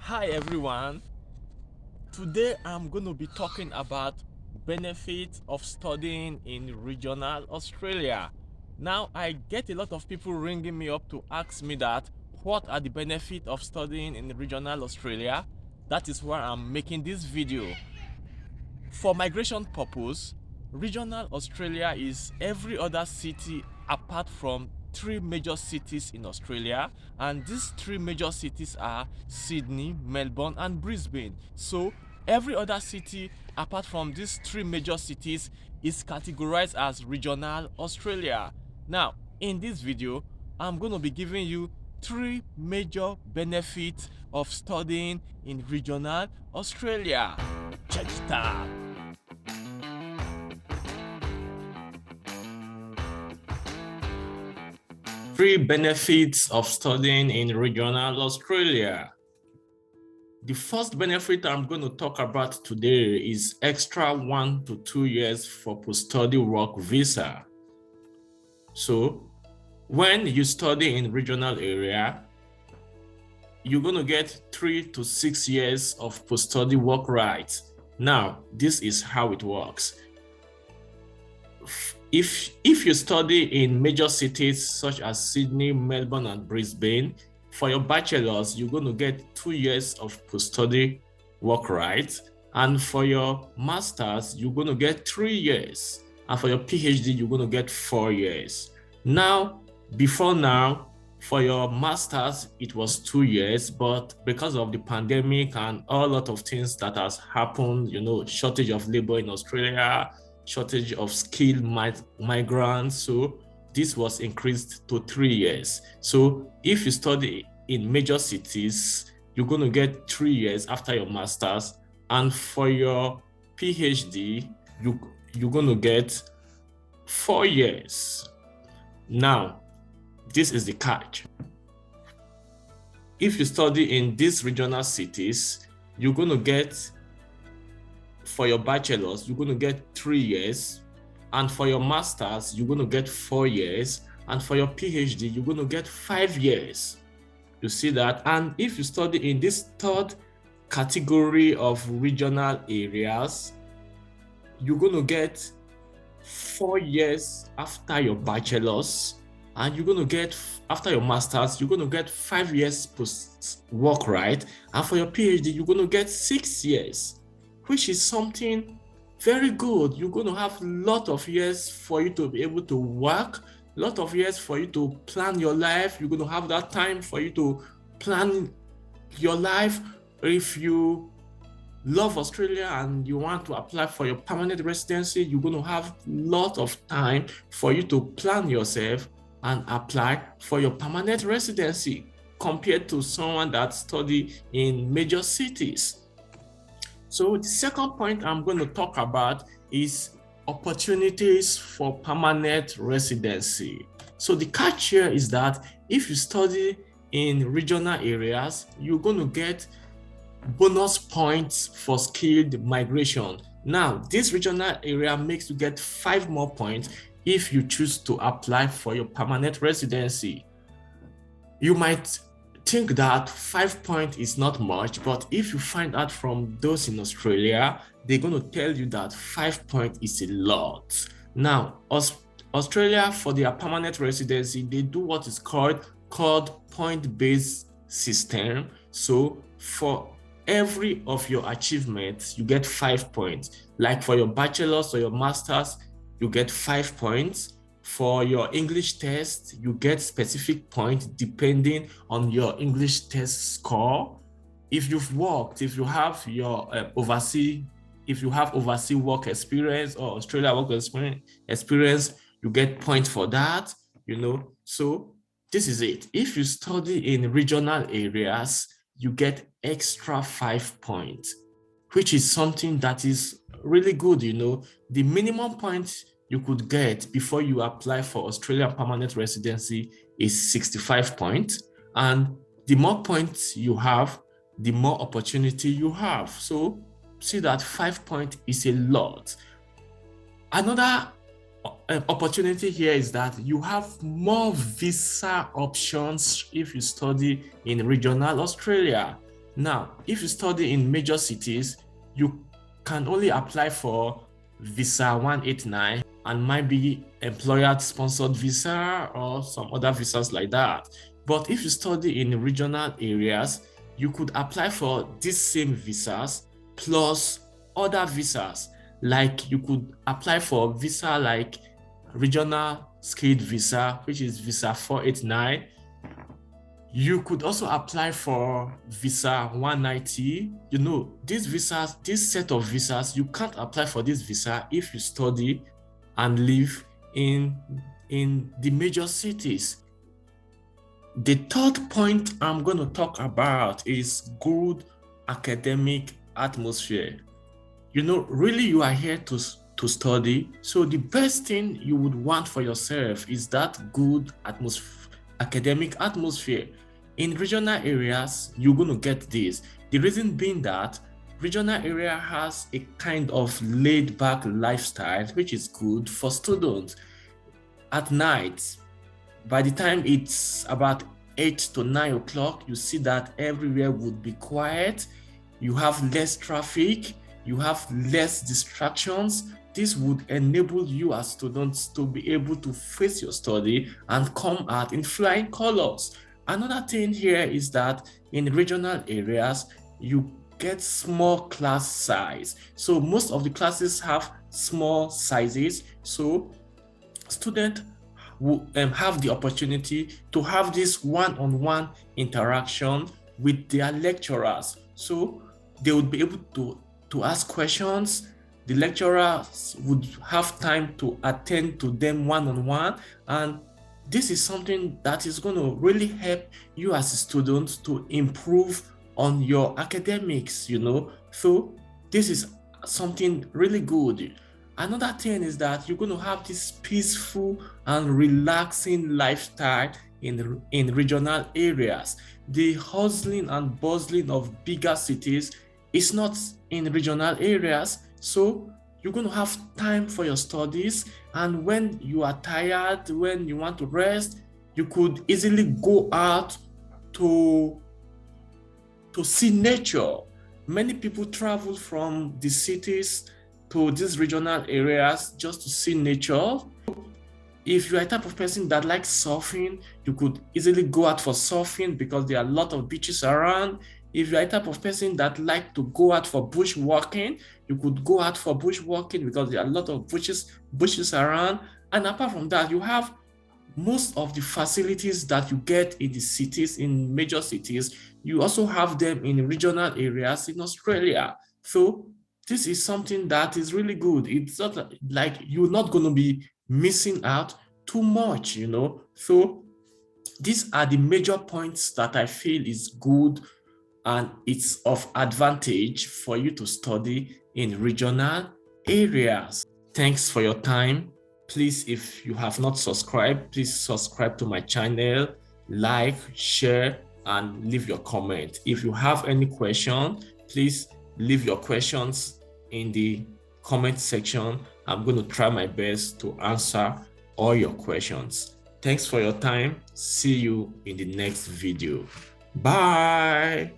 Hi everyone. Today I'm going to be talking about benefits of studying in regional Australia. Now I get a lot of people ringing me up to ask me that what are the benefits of studying in regional Australia? That is why I'm making this video. For migration purpose, regional Australia is every other city apart from three major cities in Australia, and these three major cities are Sydney, Melbourne and Brisbane. So every other city apart from these three major cities is categorized as regional Australia. Now in this video I'm going to be giving you three major benefits of studying in regional Australia. Check it out. Three benefits of studying in regional Australia. The first benefit I'm going to talk about today is extra 1 to 2 years for post-study work visa. So when you study in regional area, you're going to get 3 to 6 years of post-study work rights. Now, this is how it works. If you study in major cities such as Sydney, Melbourne, and Brisbane, for your bachelor's, you're going to get 2 years of post-study work rights. And for your master's, you're going to get 3 years. And for your PhD, you're going to get 4 years. Now, before now, for your master's, it was 2 years, but because of the pandemic and a lot of things that has happened, shortage of labor in Australia, shortage of skilled migrants, so this was increased to 3 years. So if you study in major cities, you're going to get 3 years after your master's, and for your PhD, you're going to get 4 years. Now, this is the catch. If you study in these regional cities, you're going to get, for your bachelor's, you're going to get 3 years, and for your master's, you're going to get 4 years, and for your PhD, you're going to get 5 years. You see that? And if you study in this third category of regional areas, you're going to get 4 years after your bachelor's, and you're going to get, after your master's, you're going to get 5 years post work right, and for your PhD, you're going to get 6 years, which is something very good. You're going to have a lot of years for you to be able to work, a lot of years for you to plan your life. You're going to have that time for you to plan your life. If you love Australia and you want to apply for your permanent residency, you're going to have a lot of time for you to plan yourself and apply for your permanent residency compared to someone that study in major cities. So the second point I'm going to talk about is opportunities for permanent residency. So the catch here is that if you study in regional areas, you're going to get bonus points for skilled migration. Now, this regional area makes you get 5 more points if you choose to apply for your permanent residency. You might think that 5 points is not much, but if you find out from those in Australia, they're going to tell you that 5 points is a lot. Now, Australia, for their permanent residency, they do what is called point-based system. So for every of your achievements, you get 5 points. Like for your bachelor's or your master's, you get 5 points. For your English test, you get specific points depending on your English test score. If you've worked, if you have your overseas work experience or Australia work experience, you get points for that, So this is it. If you study in regional areas, you get extra 5 points, which is something that is really good. The minimum points you could get before you apply for Australian permanent residency is 65 points. And the more points you have, the more opportunity you have. So see that 5 points is a lot. Another opportunity here is that you have more visa options if you study in regional Australia. Now, if you study in major cities, you can only apply for visa 189 and might be employer sponsored visa or some other visas like that. But if you study in regional areas, you could apply for these same visas plus other visas. Like you could apply for visa like regional skilled visa, which is visa 489. You could also apply for visa 190. You know, these visas, this set of visas, you can't apply for this visa if you study and live in the major cities. The third point I'm going to talk about is good academic atmosphere. You know, really you are here to study. So the best thing you would want for yourself is that good academic atmosphere. In regional areas, you're going to get this. The reason being that regional area has a kind of laid back lifestyle, which is good for students. At night, by the time it's about 8 to 9 o'clock, you see that everywhere would be quiet. You have less traffic, you have less distractions. This would enable you as students to be able to face your study and come out in flying colors. Another thing here is that in regional areas, you get small class size. So most of the classes have small sizes. So students will have the opportunity to have this one-on-one interaction with their lecturers. So they would be able to ask questions. The lecturers would have time to attend to them one-on-one, and this is something that is going to really help you as a student to improve on your academics, you know. So this is something really good. Another thing is that you're going to have this peaceful and relaxing lifestyle in regional areas. The hustling and bustling of bigger cities is not in regional areas. So you're going to have time for your studies, and when you are tired, when you want to rest, you could easily go out to see nature. Many people travel from the cities to these regional areas just to see nature. If you're a type of person that likes surfing, you could easily go out for surfing because there are a lot of beaches around. If you're a type of person that like to go out for bushwalking, you could go out for bushwalking because there are a lot of bushes around. And apart from that, you have most of the facilities that you get in the cities, in major cities, you also have them in regional areas in Australia. So this is something that is really good. It's not like you're not going to be missing out too much, you know. So these are the major points that I feel is good and it's of advantage for you to study in regional areas. Thanks for your time. Please, if you have not subscribed, please subscribe to my channel, like, share, and leave your comment. If you have any question, please leave your questions in the comment section. I'm going to try my best to answer all your questions. Thanks for your time. See you in the next video. Bye.